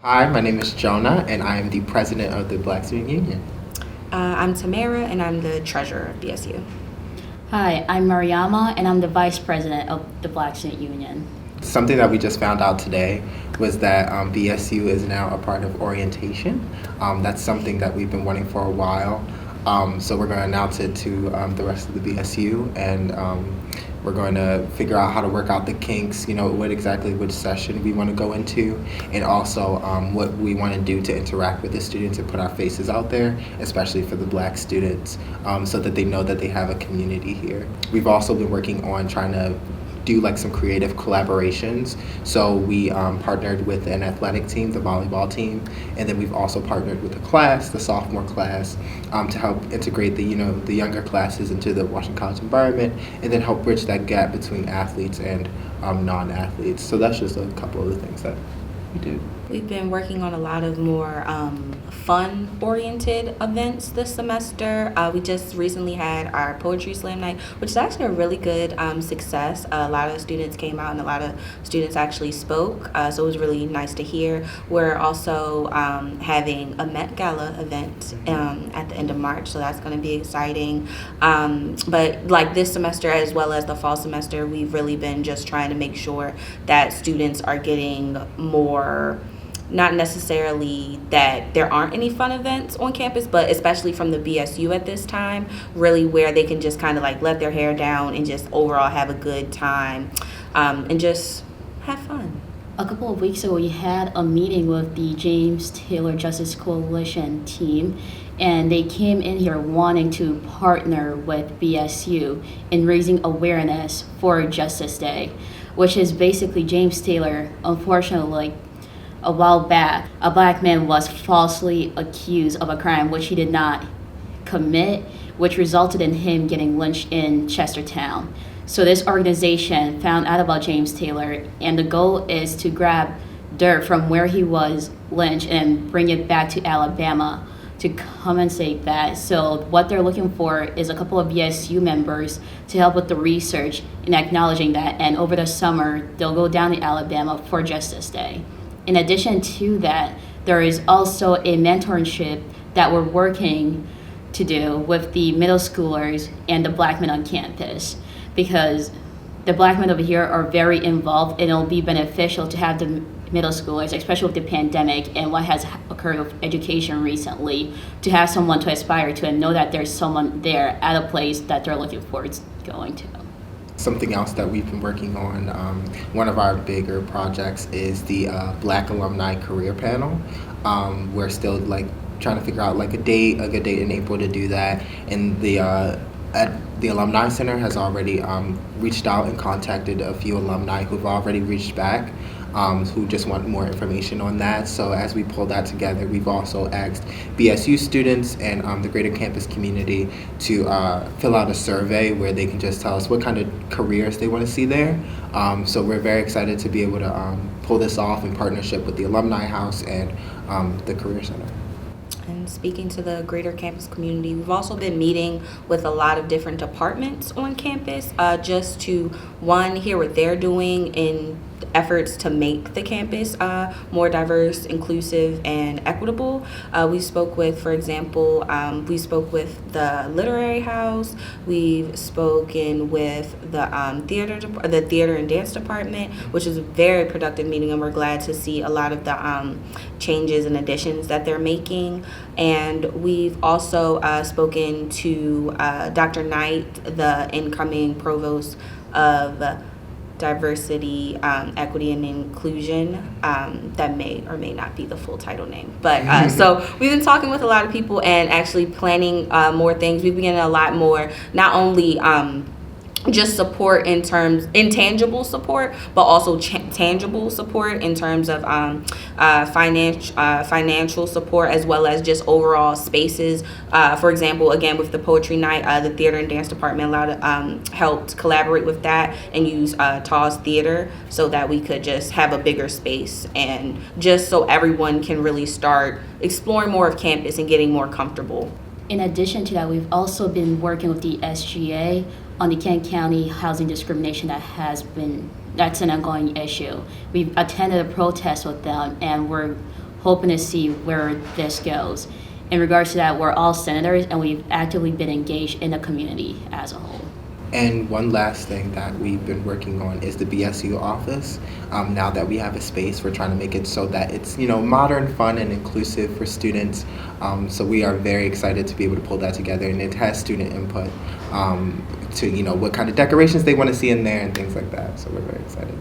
Hi, my name is Jonah, and I am the president of the Black Student Union. I'm Tamara, and I'm the treasurer of BSU. Hi, I'm Mariama, and I'm the vice president of the Black Student Union. Something that we just found out today was that BSU is now a part of orientation. That's something that we've been wanting for a while. So we're going to announce it to the rest of the BSU, and we're going to figure out how to work out the kinks, which session we want to go into, and also what we want to do to interact with the students and put our faces out there, especially for the Black students, so that they know that they have a community here. We've also been working on trying to do some creative collaborations. So we partnered with an athletic team, the volleyball team, and then we've also partnered with the class, the sophomore class, to help integrate the younger classes into the Washington College environment, and then help bridge that gap between athletes and non-athletes. So that's just a couple of the things that we do. We've been working on a lot of more fun-oriented events this semester. We just recently had our Poetry Slam Night, which is actually a really good success. A lot of students came out and a lot of students actually spoke, so it was really nice to hear. We're also having a Met Gala event at the end of March, so that's going to be exciting. But this semester as well as the fall semester, we've really been just trying to make sure that students are getting more, not necessarily that there aren't any fun events on campus, but especially from the BSU at this time, really where they can just kind of let their hair down and just overall have a good time and just have fun. A couple of weeks ago, we had a meeting with the James Taylor Justice Coalition team, and they came in here wanting to partner with BSU in raising awareness for Justice Day, which is basically James Taylor, unfortunately, a while back, a Black man was falsely accused of a crime which he did not commit, which resulted in him getting lynched in Chestertown. So this organization found out about James Taylor, and the goal is to grab dirt from where he was lynched and bring it back to Alabama to compensate that. So what they're looking for is a couple of BSU members to help with the research in acknowledging that, and over the summer, they'll go down to Alabama for Justice Day. In addition to that, there is also a mentorship that we're working to do with the middle schoolers and the Black men on campus, because the Black men over here are very involved, and it'll be beneficial to have the middle schoolers, especially with the pandemic and what has occurred with education recently, to have someone to aspire to and know that there's someone there at a place that they're looking forward to going to. Something else that we've been working on, one of our bigger projects is the Black Alumni Career Panel. We're still trying to figure out a good date in April to do that. And the Alumni Center has already reached out and contacted a few alumni who've already reached back, who just want more information on that. So as we pull that together, we've also asked BSU students and the greater campus community to fill out a survey where they can just tell us what kind of careers they want to see there. So we're very excited to be able to pull this off in partnership with the Alumni House and the Career Center. And speaking to the greater campus community, we've also been meeting with a lot of different departments on campus just to, one, hear what they're doing in efforts to make the campus more diverse, inclusive, and equitable. We spoke with, for example, we spoke with the Literary House. We've spoken with the theater and dance department, which is a very productive meeting, and we're glad to see a lot of the changes and additions that they're making. And we've also spoken to Dr. Knight, the incoming provost of Diversity, Equity, and Inclusion. That may or may not be the full title name. But so we've been talking with a lot of people and actually planning more things. We've been getting a lot more, not only just support in terms, intangible support, but also tangible support in terms of financial support, as well as just overall spaces. For example, again, with the poetry night, the theater and dance department helped collaborate with that and use Taw's Theater so that we could just have a bigger space, and just so everyone can really start exploring more of campus and getting more comfortable. In addition to that, we've also been working with the SGA on the Kent County housing discrimination that's an ongoing issue. We've attended a protest with them, and we're hoping to see where this goes. In regards to that, we're all senators, and we've actively been engaged in the community as a whole. And one last thing that we've been working on is the BSU Office. Now that we have a space, we're trying to make it so that it's, modern, fun, and inclusive for students. So we are very excited to be able to pull that together, and it has student input to, what kind of decorations they want to see in there and things like that. So we're very excited.